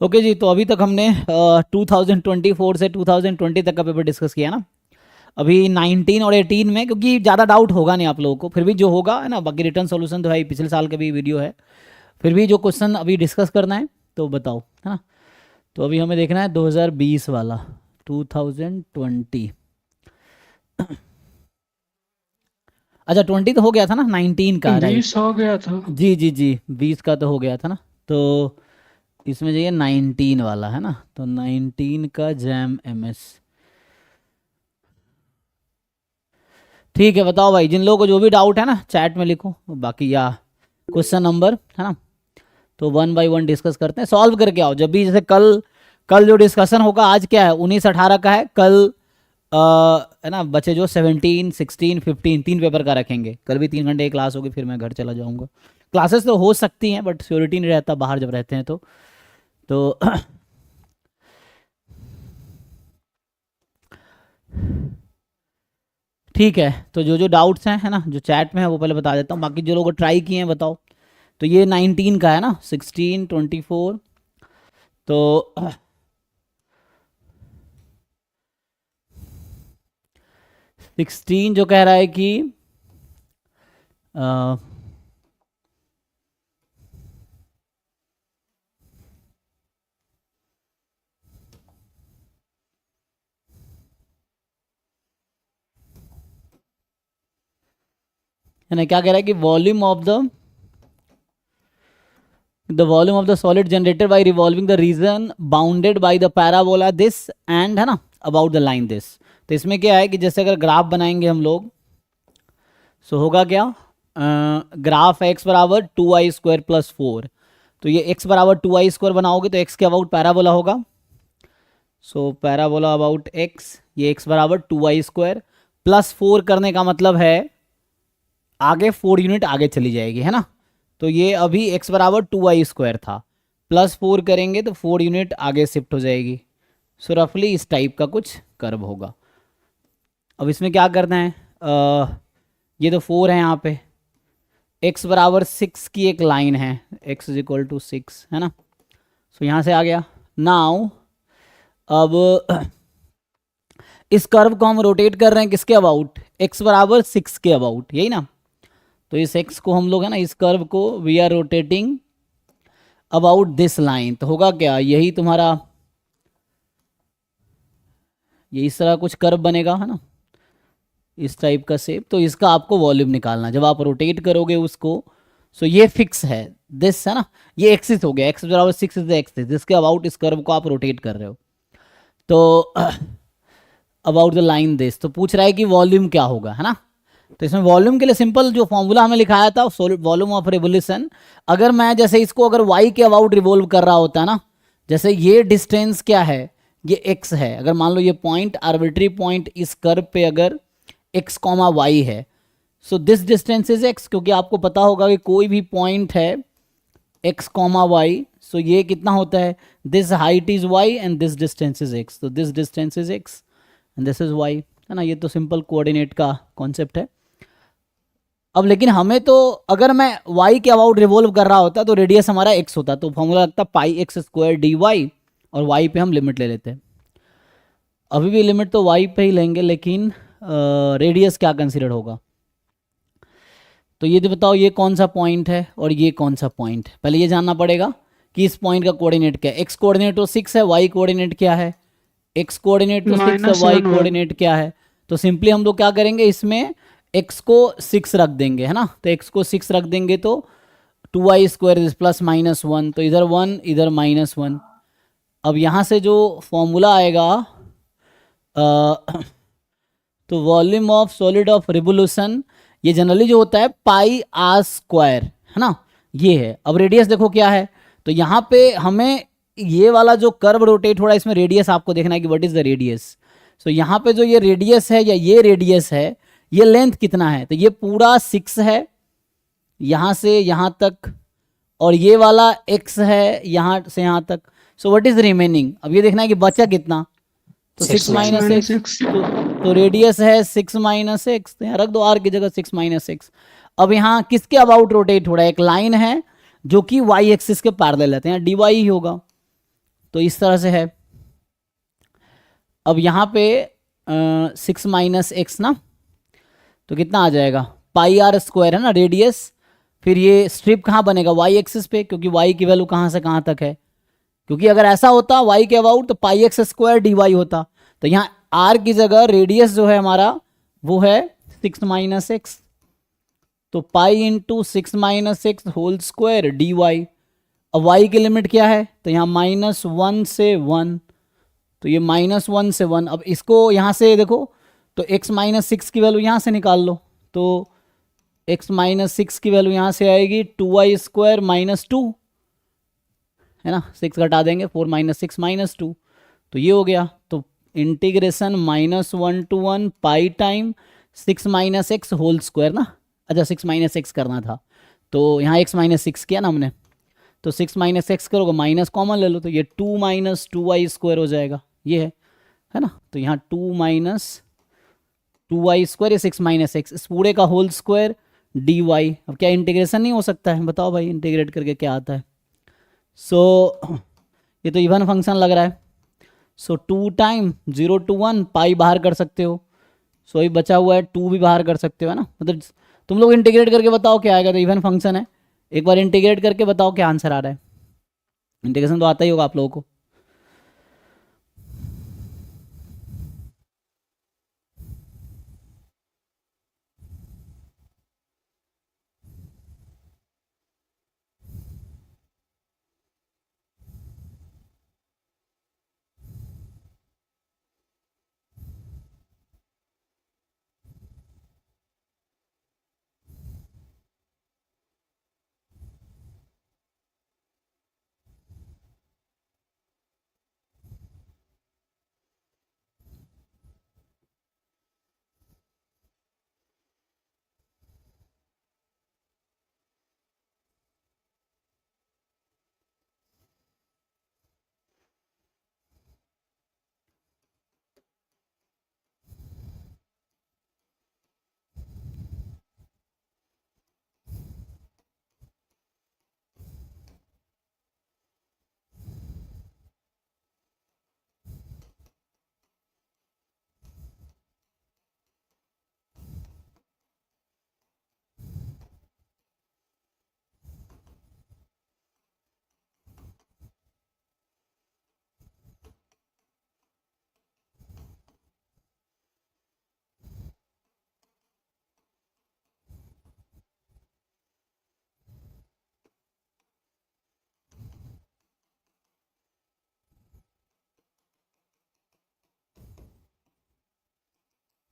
Okay जी, तो अभी तक हमने 2024 से 2020 तक का पेपर डिस्कस किया ना। अभी 19 और 18 में, क्योंकि ज़्यादा डाउट होगा नहीं आप लोगों को, फिर भी जो होगा है ना, बाकी रिटर्न सॉल्यूशन तो है ही, पिछले साल का भी वीडियो है, फिर भी जो क्वेश्चन अभी डिस्कस करना है तो बताओ, है ना। तो अभी हमें देखना है 2020 वाला, 2020। अच्छा 20 तो हो गया था ना, 19 का, राइट। 20 हो गया था। जी जी जी, 20 का तो हो गया था ना। तो इसमें चाहिए 19 वाला, है ना। तो 19 का जैम एमएस। ठीक है, बताओ भाई, जिन लोगों को जो भी डाउट है ना चैट में लिखो, बाकी या क्वेश्चन नंबर, है ना। तो वन बाय वन डिस्कस करते हैं, सॉल्व करके आओ जब भी। जैसे कल कल जो डिस्कशन होगा, आज क्या है 19-18 का है, कल है ना, बचे जो 17, 16, 15, 3 पेपर का रखेंगे। कल भी 3 घंटे की क्लास होगी, फिर मैं घर चला जाऊंगा। क्लासेस तो हो सकती हैं बट श्योरिटी नहीं रहता बाहर जब रहते हैं तो ठीक है। तो जो जो डाउट्स हैं, है ना, जो चैट में है वो पहले बता देता हूँ, बाकी जो लोग ट्राई किए हैं बताओ। तो ये 19 का है ना, 16, 24। तो 16 जो कह रहा है कि अ, है ना, क्या कह रहा है कि the volume of the solid generated by revolving the region bounded by the parabola this and, है ना, about the line this। तो इसमें क्या है कि जैसे अगर ग्राफ बनाएंगे हम लोग, सो होगा क्या, ग्राफ एक्स बराबर 2i² + 4। तो ये x बराबर 2i² बनाओगे तो x के अबाउट पैराबोला होगा। सो पैराबोला अबाउट x, ये x बराबर 2i² +4 करने का मतलब है आगे 4 यूनिट आगे चली जाएगी, है ना। तो ये अभी x बराबर 2i² था, +4 करेंगे तो 4 यूनिट आगे शिफ्ट हो जाएगी। सो रफली इस टाइप का कुछ कर्व होगा। अब इसमें क्या करना है, ये तो 4 है यहाँ पे, x बराबर 6 की एक लाइन है, x = 6, है ना। सो यहाँ से आ गया। नाउ अब इस कर्व को हम रोटेट कर रहे हैं किसके अबाउट, x बराबर 6 के अबाउट, यही ना। तो इस x को हम लोग, है ना, इस कर्व को we are rotating about this line. तो होगा क्या, यही तुम्हारा, ये इस तरह कुछ कर्व बनेगा, है ना, इस टाइप का शेप। तो इसका आपको वॉल्यूम निकालना जब आप रोटेट करोगे उसको। सो ये फिक्स है दिस, है ना, ये एक्सिस हो गया, एक्स बराबर 6 इज द एक्सिस जिसके अबाउट इस कर्व को आप रोटेट कर रहे हो। तो अबाउट द लाइन दिस, तो पूछ रहा है कि वॉल्यूम क्या होगा, है ना। तो इसमें वॉल्यूम के लिए सिंपल जो फॉर्मूला हमें लिखाया था, वॉल्यूम ऑफ रिवोल्यूशन, अगर मैं जैसे इसको अगर y के अबाउट रिवॉल्व कर रहा होता ना, जैसे ये डिस्टेंस क्या है, ये x है। अगर मान लो ये पॉइंट, आर्बिट्री पॉइंट इस कर्व पे अगर x, y है, so this distance is x, क्योंकि आपको पता होगा कि कोई भी पॉइंट है x, y, सो ये कितना होता है, this height is y and this distance is x, तो this distance is x and this is y, है ना। ये तो सिंपल कोऑर्डिनेट का कॉन्सेप्ट है। अब लेकिन हमें तो, अगर मैं y के अबाउट रिवॉल्व कर रहा होता तो रेडियस हमारा x होता, तो फॉर्मूला लगता πx² dy, और y पे हम लिमिट ले लेते हैं। अभी भी लिमिट तो y पे ही लेंगे, लेकिन रेडियस क्या कंसिडर होगा। तो ये तो बताओ, ये कौन सा पॉइंट है और ये कौन सा पॉइंट है, पहले ये जानना पड़ेगा कि इस पॉइंट का कोऑर्डिनेट क्या है। x कोऑर्डिनेट तो 6 है, y कोऑर्डिनेट क्या है, x कोऑर्डिनेट तो 6 है, y -1 1। कोऑर्डिनेट क्या है। तो सिंपली हम लोग क्या करेंगे, इसमें x को 6 रख देंगे, है ना। तो x को 6 रख देंगे तो 2i² इज +-1, तो इधर 1 इधर -1। अब यहाँ से जो फॉर्मूला आएगा, तो volume of solid of revolution, ये जनरली जो होता है πr², है ना, ये है। अब रेडियस देखो क्या है, तो यहाँ पे हमें ये वाला जो कर्व रोटेट हो रहा है, इसमें रेडियस आपको देखना है कि व्हाट इज द रेडियस। सो यहाँ पे जो ये रेडियस है या ये रेडियस है, ये लेंथ कितना है, तो ये पूरा 6 है यहाँ से यहाँ तक, और ये वाला x है यहाँ से यहाँ तक। सो व्हाट इज रिमेनिंग, अब ये देखना है कि बचा कितना, तो 6 - 6, -6। तो रेडियस है 6 - 6, तो यहाँ रख दो r की जगह 6 - 6। अब यहाँ किसके अबाउट रोटेट हो रहा है, एक लाइन है जो कि y एक्सिस के पैरेलल रहते हैं, dy ही होगा। तो इस तरह से है। अब यहाँ पे 6 माइनस एक्स ना, तो कितना आ जाएगा, पाई आर स्क्वायर है ना रेडियस। फिर ये स्ट्रिप कहाँ बनेगा, वाई एक्सिस पे, क्योंकि वाई की वैल्यू कहाँ से कहाँ तक है। क्योंकि अगर ऐसा होता वाई के अबाउट तो पाई एक्स स्क्वायर डी वाई होता। तो यहाँ आर की जगह रेडियस जो है हमारा वो है 6 माइनस एक्स, तो pi into 6 minus x whole square d y. अब वाई की लिमिट क्या है, तो यहाँ -1 से 1, तो ये -1 से 1। अब इसको यहाँ से देखो तो x माइनस 6 की वैल्यू यहाँ से निकाल लो, तो x माइनस 6 की वैल्यू यहाँ से आएगी 2y स्क्वायर माइनस 2, है ना, 6 घटा देंगे, 4 माइनस 6 माइनस 2, तो ये हो गया। तो integration -1 to 1 pi time 6 minus x whole square ना, अच्छा 6 माइनस एक्स करना था, तो यहाँ x माइनस 6 किया ना हमने, तो 6 माइनस एक्स करोगे माइनस कॉमन ले लो, तो ये 2 माइनस 2y स्क्वायर हो जाएगा, ये है ना। तो यहाँ 2 माइनस 2y स्क्वायर, ये 6 माइनस एक्स, इस पूरे का होल स्क्वायर डी वाई। अब क्या इंटीग्रेशन नहीं हो सकता है, बताओ भाई इंटीग्रेट करके क्या आता है। सो ये तो इवन फंक्शन लग रहा है। सो 2 टाइम 0 to 1 पाई बाहर कर सकते हो, सो ये बचा हुआ है 2 भी बाहर कर सकते हो, है ना। मतलब तुम लोग इंटीग्रेट करके बताओ क्या आएगा, तो इवन फंक्शन है, एक बार इंटीग्रेट करके बताओ क्या आंसर आ रहा है। इंटीग्रेशन तो आता ही होगा आप लोगों को।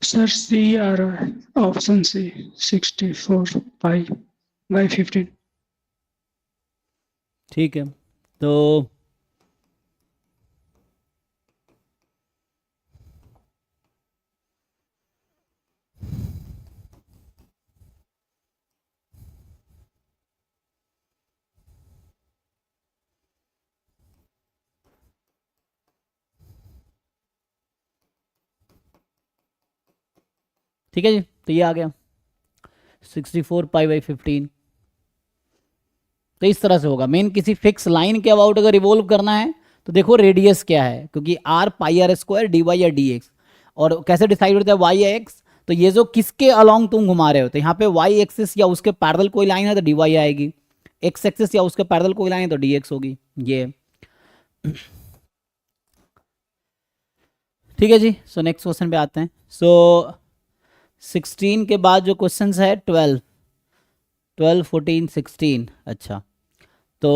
सर सी आ रहा है, ऑप्शन सी 64 पाई बाई 15। ठीक है, तो ठीक है जी, तो ये आ गया 64 पाई बाई 15। तो इस तरह से होगा। मेन किसी फिक्स लाइन के अबाउट अगर रिवॉल्व करना है तो देखो रेडियस क्या है, क्योंकि r pi r square d y या डी एक्स, और कैसे डिसाइड होता है वाई या एक्स, तो ये जो किसके अलोंग तुम घुमा रहे हो, तो यहाँ पे वाई एक्सिस या उसके पैरेलल कोई लाइन है तो डी वाई आएगी, एक्स एक्सिस या उसके पैरेलल कोई लाइन है तो डी एक्स होगी, ये। ठीक है जी, सो नेक्स्ट क्वेश्चन पे आते हैं। सो 16 के बाद जो क्वेश्चन है 12 14 16, अच्छा तो